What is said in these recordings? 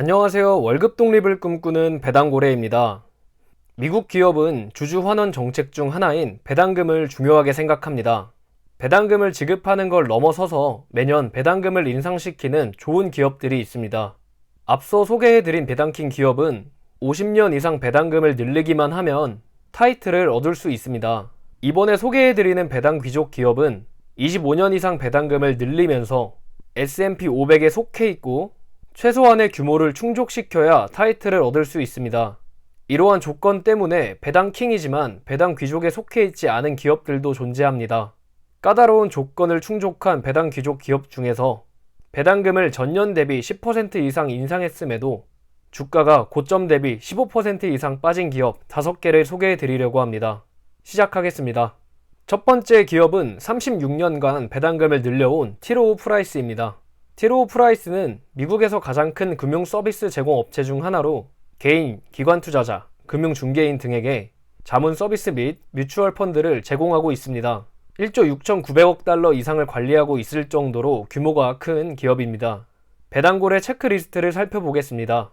안녕하세요. 월급 독립을 꿈꾸는 배당고래입니다. 미국 기업은 주주 환원 정책 중 하나인 배당금을 중요하게 생각합니다. 배당금을 지급하는 걸 넘어서서 매년 배당금을 인상시키는 좋은 기업들이 있습니다. 앞서 소개해드린 배당킹 기업은 50년 이상 배당금을 늘리기만 하면 타이틀을 얻을 수 있습니다. 이번에 소개해드리는 배당 귀족 기업은 25년 이상 배당금을 늘리면서 S&P 500에 속해 있고 최소한의 규모를 충족시켜야 타이틀을 얻을 수 있습니다. 이러한 조건 때문에 배당킹이지만 배당 귀족에 속해 있지 않은 기업들도 존재합니다. 까다로운 조건을 충족한 배당 귀족 기업 중에서 배당금을 전년 대비 10% 이상 인상했음에도 주가가 고점 대비 15% 이상 빠진 기업 5개를 소개해 드리려고 합니다. 시작하겠습니다. 첫 번째 기업은 36년간 배당금을 늘려온 티로우 프라이스입니다. 티로우 프라이스는 미국에서 가장 큰 금융 서비스 제공 업체 중 하나로 개인, 기관 투자자, 금융 중개인 등에게 자문 서비스 및 뮤추얼 펀드를 제공하고 있습니다. 1조 6,900억 달러 이상을 관리하고 있을 정도로 규모가 큰 기업입니다. 배당고래 체크리스트를 살펴보겠습니다.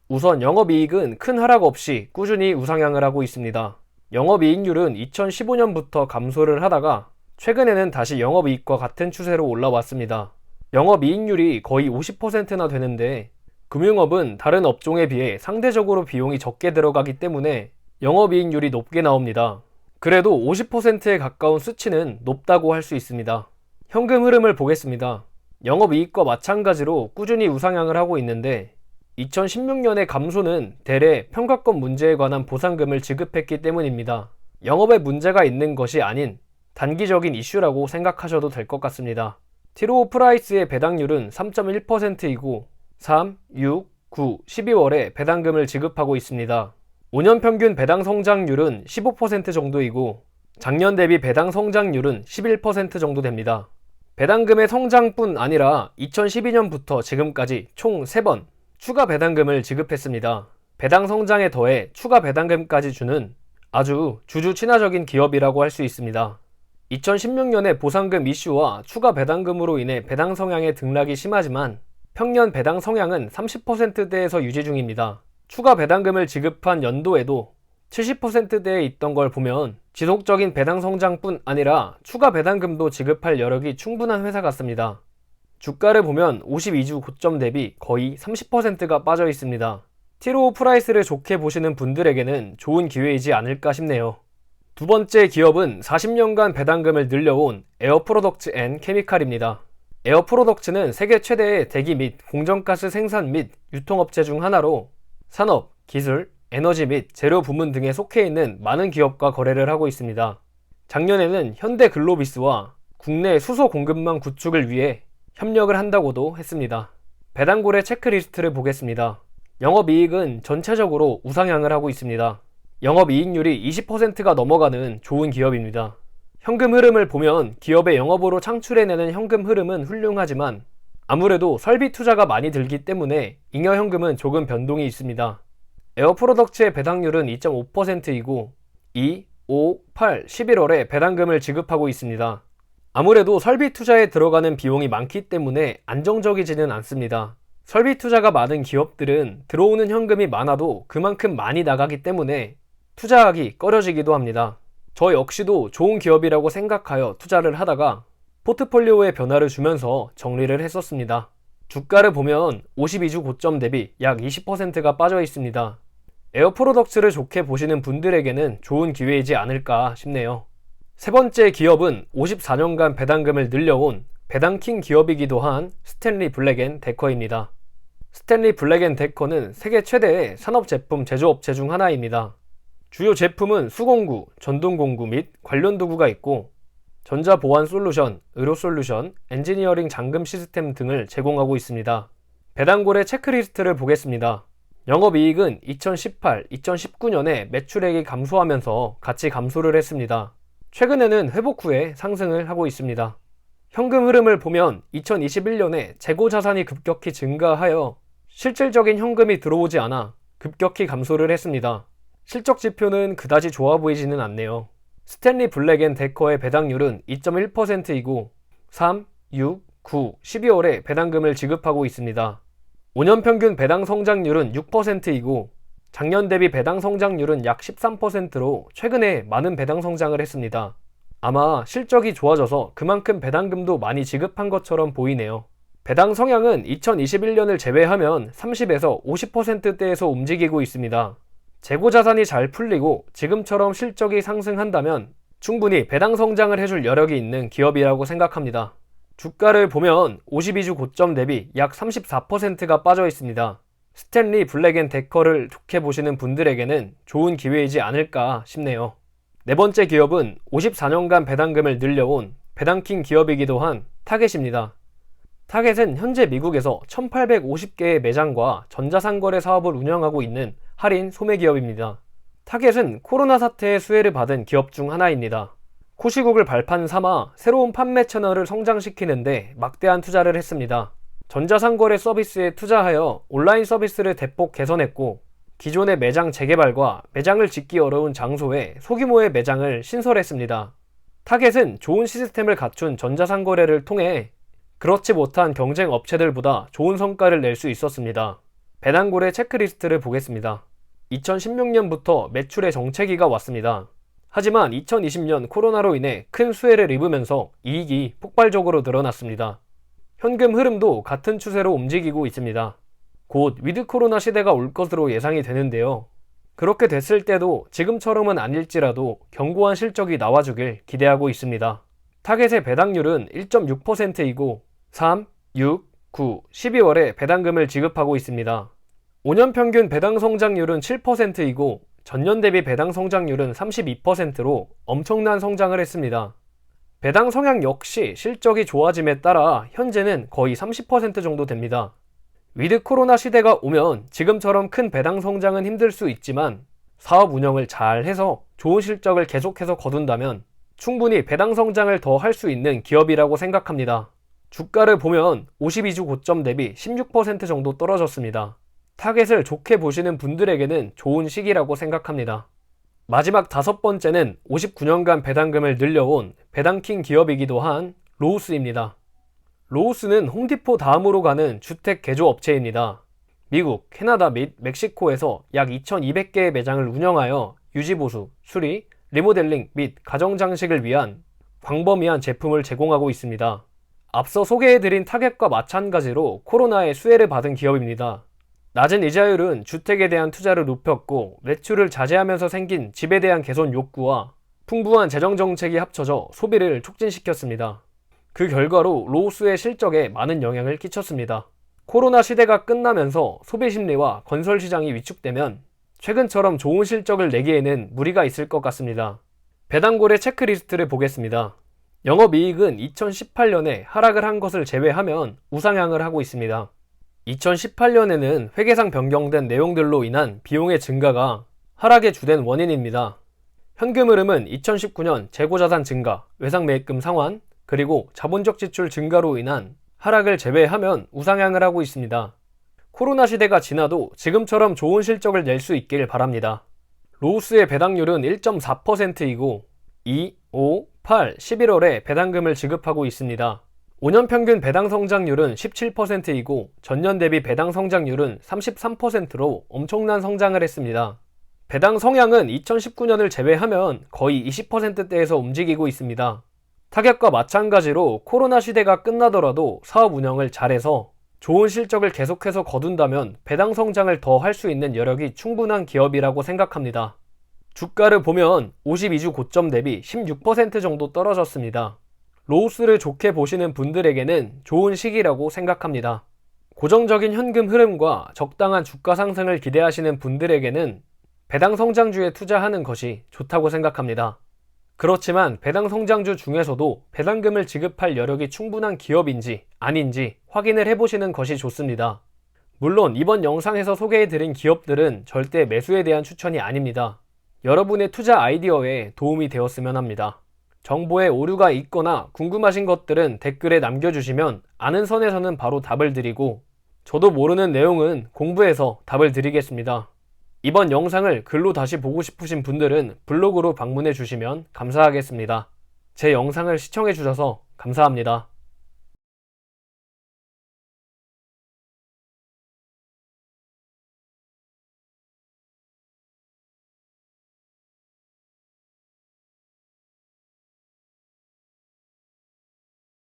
우선 영업이익은 큰 하락 없이 꾸준히 우상향을 하고 있습니다. 영업이익률은 2015년부터 감소를 하다가 최근에는 다시 영업이익과 같은 추세로 올라왔습니다. 영업이익률이 거의 50%나 되는데 금융업은 다른 업종에 비해 상대적으로 비용이 적게 들어가기 때문에 영업이익률이 높게 나옵니다. 그래도 50%에 가까운 수치는 높다고 할 수 있습니다. 현금 흐름을 보겠습니다. 영업이익과 마찬가지로 꾸준히 우상향을 하고 있는데 2016년의 감소는 대래 평가권 문제에 관한 보상금을 지급했기 때문입니다. 영업에 문제가 있는 것이 아닌 단기적인 이슈라고 생각하셔도 될 것 같습니다. 티로우 프라이스의 배당률은 3.1%이고 3, 6, 9, 12월에 배당금을 지급하고 있습니다. 5년 평균 배당 성장률은 15% 정도이고 작년 대비 배당 성장률은 11% 정도 됩니다. 배당금의 성장뿐 아니라 2012년부터 지금까지 총 3번 추가 배당금을 지급했습니다. 배당 성장에 더해 추가 배당금까지 주는 아주 주주 친화적인 기업이라고 할 수 있습니다. 2016년에 보상금 이슈와 추가 배당금으로 인해 배당 성향의 등락이 심하지만 평년 배당 성향은 30%대에서 유지 중입니다. 추가 배당금을 지급한 연도에도 70%대에 있던 걸 보면 지속적인 배당 성장뿐 아니라 추가 배당금도 지급할 여력이 충분한 회사 같습니다. 주가를 보면 52주 고점 대비 거의 30%가 빠져 있습니다. 티로우 프라이스를 좋게 보시는 분들에게는 좋은 기회이지 않을까 싶네요. 두 번째 기업은 40년간 배당금을 늘려온 에어프로덕츠 앤 케미칼입니다. 에어프로덕츠는 세계 최대의 대기 및 공정가스 생산 및 유통업체 중 하나로 산업, 기술, 에너지 및 재료 부문 등에 속해 있는 많은 기업과 거래를 하고 있습니다. 작년에는 현대글로비스와 국내 수소 공급망 구축을 위해 협력을 한다고도 했습니다. 배당고래 체크리스트를 보겠습니다. 영업이익은 전체적으로 우상향을 하고 있습니다. 영업이익률이 20%가 넘어가는 좋은 기업입니다. 현금 흐름을 보면 기업의 영업으로 창출해내는 현금 흐름은 훌륭하지만 아무래도 설비 투자가 많이 들기 때문에 잉여현금은 조금 변동이 있습니다. 에어프로덕츠의 배당률은 2.5%이고 2, 5, 8, 11월에 배당금을 지급하고 있습니다. 아무래도 설비 투자에 들어가는 비용이 많기 때문에 안정적이지는 않습니다. 설비 투자가 많은 기업들은 들어오는 현금이 많아도 그만큼 많이 나가기 때문에 투자하기 꺼려지기도 합니다. 저 역시도 좋은 기업이라고 생각하여 투자를 하다가 포트폴리오에 변화를 주면서 정리를 했었습니다. 주가를 보면 52주 고점 대비 약 20%가 빠져 있습니다. 에어프로덕츠를 좋게 보시는 분들에게는 좋은 기회이지 않을까 싶네요. 세 번째 기업은 54년간 배당금을 늘려온 배당킹 기업이기도 한 스탠리 블랙앤데커입니다. 스탠리 블랙앤데커는 세계 최대의 산업제품 제조업체 중 하나입니다. 주요 제품은 수공구, 전동공구 및 관련 도구가 있고 전자보안 솔루션, 의료 솔루션, 엔지니어링 잠금 시스템 등을 제공하고 있습니다. 배당고래 체크리스트를 보겠습니다. 영업이익은 2018, 2019년에 매출액이 감소하면서 같이 감소를 했습니다. 최근에는 회복 후에 상승을 하고 있습니다. 현금 흐름을 보면 2021년에 재고자산이 급격히 증가하여 실질적인 현금이 들어오지 않아 급격히 감소를 했습니다. 실적 지표는 그다지 좋아 보이지는 않네요. 스탠리 블랙앤데커의 배당률은 2.1%이고 3, 6, 9, 12월에 배당금을 지급하고 있습니다. 5년 평균 배당 성장률은 6%이고 작년 대비 배당 성장률은 약 13%로 최근에 많은 배당 성장을 했습니다. 아마 실적이 좋아져서 그만큼 배당금도 많이 지급한 것처럼 보이네요. 배당 성향은 2021년을 제외하면 30에서 50%대에서 움직이고 있습니다. 재고 자산이 잘 풀리고 지금처럼 실적이 상승한다면 충분히 배당 성장을 해줄 여력이 있는 기업이라고 생각합니다. 주가를 보면 52주 고점 대비 약 34%가 빠져 있습니다. 스탠리 블랙앤데커를 좋게 보시는 분들에게는 좋은 기회이지 않을까 싶네요. 네 번째 기업은 54년간 배당금을 늘려온 배당킹 기업이기도 한 타겟입니다. 타겟은 현재 미국에서 1850개의 매장과 전자상거래 사업을 운영하고 있는 할인 소매 기업입니다. 타겟은 코로나 사태의 수혜를 받은 기업 중 하나입니다. 코시국을 발판 삼아 새로운 판매 채널을 성장시키는데 막대한 투자를 했습니다. 전자상거래 서비스에 투자하여 온라인 서비스를 대폭 개선했고 기존의 매장 재개발과 매장을 짓기 어려운 장소에 소규모의 매장을 신설했습니다. 타겟은 좋은 시스템을 갖춘 전자상거래를 통해 그렇지 못한 경쟁 업체들보다 좋은 성과를 낼 수 있었습니다. 배당고래 체크리스트를 보겠습니다. 2016년부터 매출의 정체기가 왔습니다. 하지만 2020년 코로나로 인해 큰 수혜를 입으면서 이익이 폭발적으로 늘어났습니다. 현금 흐름도 같은 추세로 움직이고 있습니다. 곧 위드 코로나 시대가 올 것으로 예상이 되는데요. 그렇게 됐을 때도 지금처럼은 아닐지라도 견고한 실적이 나와주길 기대하고 있습니다. 타겟의 배당률은 1.6%이고 3, 6, 9, 12월에 배당금을 지급하고 있습니다. 5년 평균 배당 성장률은 7%이고 전년 대비 배당 성장률은 32%로 엄청난 성장을 했습니다. 배당 성향 역시 실적이 좋아짐에 따라 현재는 거의 30% 정도 됩니다. 위드 코로나 시대가 오면 지금처럼 큰 배당 성장은 힘들 수 있지만 사업 운영을 잘 해서 좋은 실적을 계속해서 거둔다면 충분히 배당 성장을 더 할 수 있는 기업이라고 생각합니다. 주가를 보면 52주 고점 대비 16% 정도 떨어졌습니다. 타겟을 좋게 보시는 분들에게는 좋은 시기라고 생각합니다. 마지막 다섯 번째는 59년간 배당금을 늘려온 배당킹 기업이기도 한 로우스입니다. 로우스는 홈디포 다음으로 가는 주택 개조 업체입니다. 미국, 캐나다 및 멕시코에서 약 2200개의 매장을 운영하여 유지보수, 수리, 리모델링 및 가정장식을 위한 광범위한 제품을 제공하고 있습니다. 앞서 소개해드린 타겟과 마찬가지로 코로나의 수혜를 받은 기업입니다. 낮은 이자율은 주택에 대한 투자를 높였고 매출을 자제하면서 생긴 집에 대한 개선 욕구와 풍부한 재정정책이 합쳐져 소비를 촉진시켰습니다. 그 결과로 로우스의 실적에 많은 영향을 끼쳤습니다. 코로나 시대가 끝나면서 소비 심리와 건설 시장이 위축되면 최근처럼 좋은 실적을 내기에는 무리가 있을 것 같습니다. 배당고래 체크리스트를 보겠습니다. 영업이익은 2018년에 하락을 한 것을 제외하면 우상향을 하고 있습니다. 2018년에는 회계상 변경된 내용들로 인한 비용의 증가가 하락의 주된 원인입니다. 현금 흐름은 2019년 재고자산 증가, 외상매입금 상환, 그리고 자본적 지출 증가로 인한 하락을 제외하면 우상향을 하고 있습니다. 코로나 시대가 지나도 지금처럼 좋은 실적을 낼 수 있길 바랍니다. 로우스의 배당률은 1.4%이고 2, 5, 8, 11월에 배당금을 지급하고 있습니다. 5년 평균 배당 성장률은 17%이고 전년 대비 배당 성장률은 33%로 엄청난 성장을 했습니다. 배당 성향은 2019년을 제외하면 거의 20%대에서 움직이고 있습니다. 타겟과 마찬가지로 코로나 시대가 끝나더라도 사업 운영을 잘해서 좋은 실적을 계속해서 거둔다면 배당 성장을 더 할 수 있는 여력이 충분한 기업이라고 생각합니다. 주가를 보면 52주 고점 대비 16% 정도 떨어졌습니다. 로우스를 좋게 보시는 분들에게는 좋은 시기라고 생각합니다. 고정적인 현금 흐름과 적당한 주가 상승을 기대하시는 분들에게는 배당 성장주에 투자하는 것이 좋다고 생각합니다. 그렇지만 배당 성장주 중에서도 배당금을 지급할 여력이 충분한 기업인지 아닌지 확인을 해보시는 것이 좋습니다. 물론 이번 영상에서 소개해드린 기업들은 절대 매수에 대한 추천이 아닙니다. 여러분의 투자 아이디어에 도움이 되었으면 합니다. 정보에 오류가 있거나 궁금하신 것들은 댓글에 남겨주시면 아는 선에서는 바로 답을 드리고 저도 모르는 내용은 공부해서 답을 드리겠습니다. 이번 영상을 글로 다시 보고 싶으신 분들은 블로그로 방문해 주시면 감사하겠습니다. 제 영상을 시청해 주셔서 감사합니다.